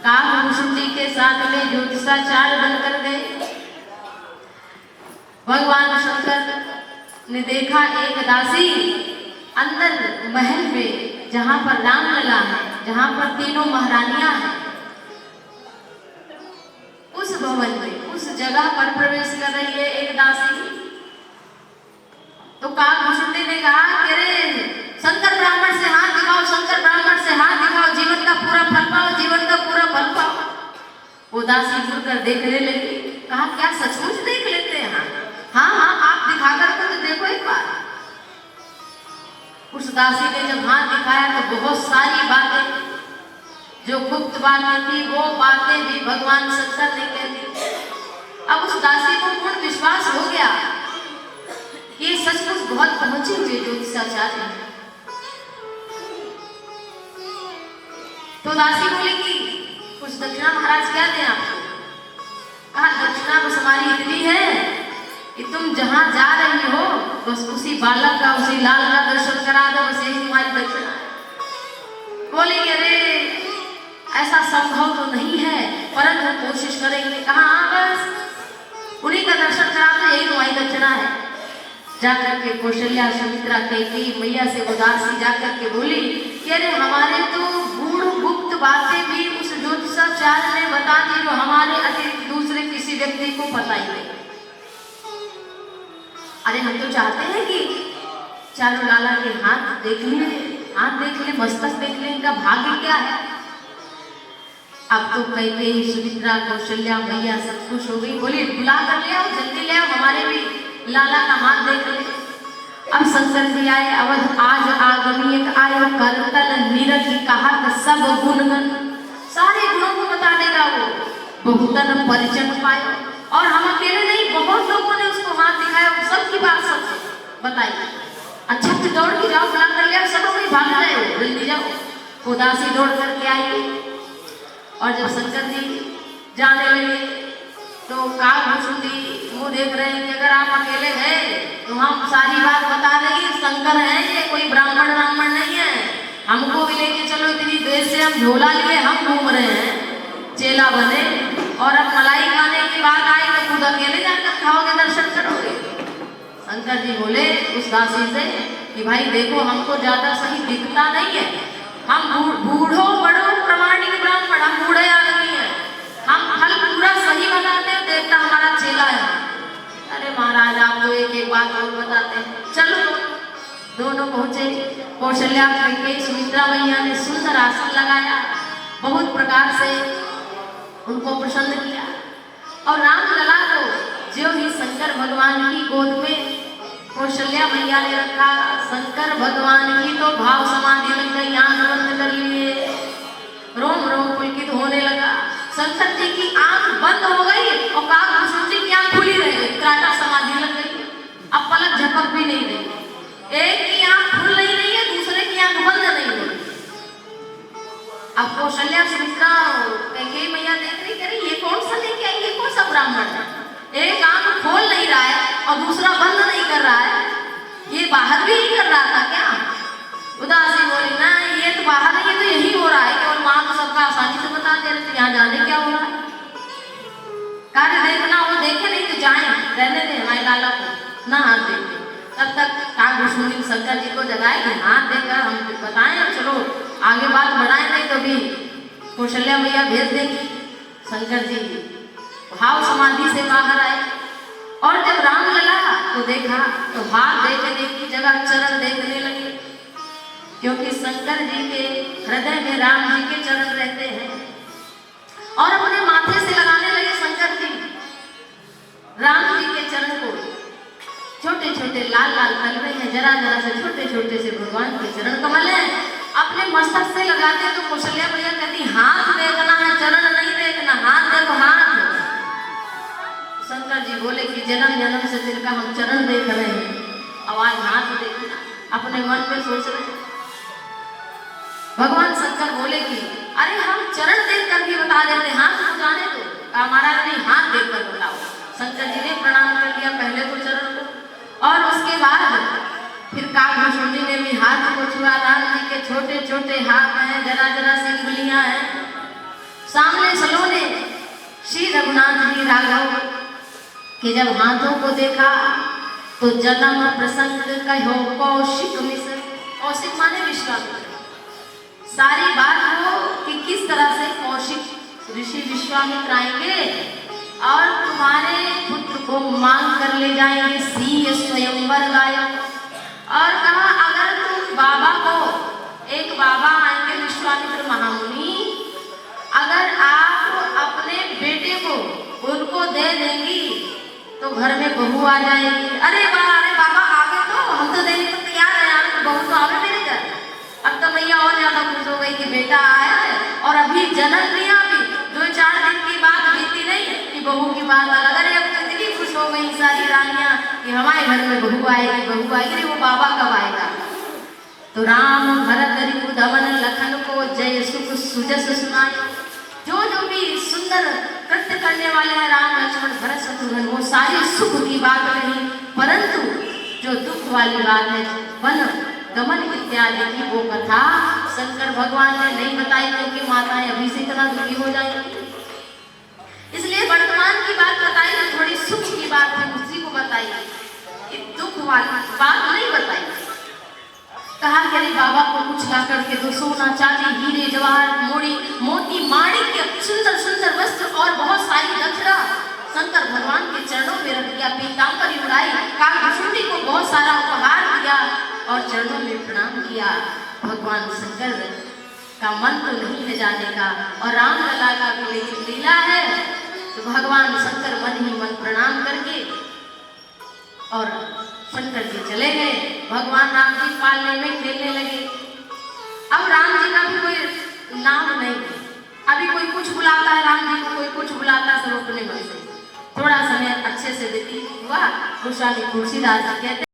काकभूषुंडी के साथ में ज्योतिषाचार्य बनकर गए। भगवान शंकर ने देखा एक दासी अंदर महल में, जहां पर रामलला है, जहां पर तीनों महारानियां हैं, उस भवन में, उस जगह पर प्रवेश कर रही है एक दासी। तो काकभूषुंडी ने कहा कि अरे शंकर ब्राह्मण से हाथ दिखाओ, शंकर ब्राह्मण से हाथ दिखाओ, जीवन का पूरा फल पाओ, जीवन का पूरा फल पाओ। वो दासी मुड़कर देखने लगी। कहा क्या सचमुच देख लेते हैं? हाँ हाँ, आप दिखा कर तो देखो एक बार। उस दासी ने जब हाथ दिखाया तो बहुत सारी बातें, जो गुप्त बातें थी, वो बातें भी भगवान शंकर ने कह दी। अब उस दासी को पूर्ण विश्वास हो गया कि ये सचमुच बहुत पहुंचे हुए ज्योतिषाचार्य हैं। तो दासी बोली कि कुछ दक्षिणा महाराज क्या दें आपको? कहा दक्षिणा बस हमारी इतनी है कि तुम जहां जा रही हो बस उसी बालक का, उसी लाल का दर्शन करा दो, बस यही तुम्हारी दक्षिणा है। बोली अरे ऐसा संभव तो नहीं है, परंतु हम कोशिश करेंगे। कहा हाँ बस उन्हीं का दर्शन करा दो, यही तुम्हारी दक्षिणा है। जाकर के कौशल्या, सुमित्रा, कैकेयी मैया से वो दासी जाकर के बोली कि अरे हमारे तो गूढ़ गुप्त बातें भी उस ज्योतिषाचार्य ने बता दी, जो हमारे अतिरिक्त दूसरे किसी व्यक्ति को पता ही नहीं। अरे हम तो चाहते हैं कि चारों लाला के हाथ देख ले, हाथ देख ले, मस्तक देख ले, इनका भाग्य क्या है। अब तो कैकेयी, सुमित्रा, कौशल्या मैया सब खुश हो गई। बोली बुला कर ले आओ, जल्दी ले आओ, हमारे भी लाला का हाथ देख ले। अब शंकर जी आए। अवध आज आगमियक आयो, करतल निरखि कहत सब गुणगण। सारे गुणों को बता देगा वो, बहुतन परिचय पायो। और हम अकेले नहीं, बहुत लोगों ने उसको हाथ दिखाया, सबकी बात सब बताई। अच्छा तो दौड़ के जाओ, बुला कर ले आओ, सब अपनी भाग जाओ, जल्दी जाओ। वो दासी दौड़ करके आई और जब शंकर जी जाने लगे तो काकभूषुंडी वो देख रहे हैं कि अगर आप अकेले गए तो हम सारी बात बता देंगे, शंकर है ये, कोई ब्राह्मण नहीं है, हमको भी लेके चलो। इतनी देर से हम झोला लिए हम घूम रहे हैं, चेला बने, और अब मलाई खाने की बात आई तो खुद अकेले जाकर खाओगे, दर्शन करोगे। शंकर जी बोले उस दासी से कि भाई देखो हमको ज्यादा सही दिखता नहीं है, हम बूढ़ो बड़ो प्रमाणिक ब्राह्मण, हम बूढ़े आदमी हैं, हम फल पूरा सही बताते हैं, देवता हमारा चेला है। अरे महाराज आप तो एक एक बात और बताते हैं, चलो। दोनों पहुंचे। कौशल्या, कैकेयी, सुमित्रा मैया ने सुंदर आसन लगाया, बहुत प्रकार से उनको प्रसन्न किया। और रामलला को जो ही शंकर भगवान की गोद में कौशल्या मैया ने रखा, शंकर भगवान की तो भाव समाधि लग गई, आंख बंद कर लिए, रोम रोम पुलकित होने लगा। शंकर जी की आंख बंद हो गई और काकभूषुंडी की आंख खुली रह गई, त्राटा समाधि लग गई। अब पलक झपक भी नहीं रही, एक की आंख खुल नहीं रही है, दूसरे की आंख बंद नहीं हो रही। अब कौशल्या, सुमित्रा, कैकेयी मैया देख रही, कह रही ये कौन सा लेके आई, ये कौन सा ब्राह्मण है, एक आंख खोल नहीं रहा है और दूसरा बंद नहीं कर रहा है, ये बाहर भी नहीं कर रहा था क्या? उदासी बोली ना ये तो बाहर नहीं, ये तो यही हो रहा है, केवल माँ तो सबका आसानी से बता दे रहे थे, यहाँ जाने क्या हो रहा है। कार्य देखना हो देखे, नहीं तो जाए, रहने दे हमारे लाला को ना हाथ देखे। तब तक काकभूषुंडी शंकर जी को जगाए कि हाथ देकर हम बताएं, और चलो आगे बात बढ़ाएं, नहीं तो भी कौशल्या मैया भेज देंगी। शंकर जी भाव समाधि से बाहर आए और जब रामलला को देखा तो हाथ देखने की जगह चरण देखने लगे, क्योंकि शंकर जी के हृदय में राम जी के चरण रहते हैं। और अपने माथे से लगाने लगे शंकर जी राम जी के चरण को। छोटे छोटे लाल लाल कलवे हैं, जरा जरा से छोटे छोटे से भगवान के चरण कमल हैं। अपने मस्तक से लगाते तो कौशल्या मैया कहती हाथ देखना है, चरण नहीं देखना, हाथ देखो हाथ। शंकर जी बोले कि जन्म जन्म से जिनका हम चरण देख रहे हैं, अब आज हाथ देखना। अपने मन में सोच रहे भगवान शंकर बोले कि अरे हम चरण देख कर भी बता देते, हाथ को जाने दो। हमारा नहीं, हाथ देख कर बताओ। शंकर जी ने प्रणाम कर दिया पहले तो चरण को, और उसके बाद फिर काकभूषुंडी ने भी हाथ को छुआ। राम जी के छोटे छोटे हाथ हैं, जरा जरा सी उंगलियां हैं, सामने सलोने श्री रघुनाथ जी राघव कि जब हाथों को देखा तो जन्म प्रसंग कहो कौशिक मिश्र। कौशिक माने विश्वामित्र। सारी बात हो कि किस तरह से कौशिक ऋषि विश्वामित्र आएंगे और तुम्हारे पुत्र को मांग कर ले जाएंगे सिंह स्वयंवर गायक। और कहा अगर तुम बाबा को, एक बाबा आएंगे विश्वामित्र महामुनि, अगर आप अपने बेटे को उनको दे देंगी तो घर में बहू आ जाएगी। अरे बाबा आगे तो हम तो देने को तैयार है, आप तो बहू तो आवे मेरे घर। अब तो मैया और ज्यादा खुश हो गई कि बेटा आया है और अभी जन्म लिया, अभी 2-4 दिन की बात बीती नहीं कि बहू की बात अलग। अरे अब तो इतनी खुश हो गई सारी रानियां कि हमारे घर में बहू आएगी। वो बाबा कब आएगा? तो राम भरत रिपु धवन लखन को जय सुख सुजस सुनाए। जो भी सुंदर कृत्य करने वाले हैं राम लक्ष्मण भरत शत्रुघ्न, वो सारी सुख की बात नहीं, परंतु जो दुख वाली बात है वन गमन इत्यादि की वो कथा शंकर भगवान ने नहीं बताई क्योंकि माताएं अभी से इतना दुखी हो जाएंगी। इसलिए वर्तमान की बात बताई तो थोड़ी सुख की बात है उसी को बताई, दुख वाली बात नहीं बताई। कहा कि अरे बाबा को कुछ ला करके दो, सोना चांदी हीरे जवाहर मोती माणिक के सुंदर सुंदर वस्त्र और बहुत सारी दक्षिणा शंकर भगवान के चरणों में रख दिया। पीतांबरी उड़ाई, कालभूषुंडी को बहुत सारा उपहार दिया और चरणों में प्रणाम किया। भगवान शंकर का मन तो नहीं है जाने का और राम लला का भी लेकिन लीला है। तो भगवान शंकर मन ही मन प्रणाम करके और शंकर जी चले गए। भगवान राम जी पालने में खेलने लगे। अब राम जी का भी कोई नाम नहीं, अभी कोई कुछ बुलाता है राम जी को, कोई कुछ बुलाता है, सब अपने मन से। थोड़ा समय अच्छे से व्यतीत हुआ। गोस्वामी तुलसीदास जी कहते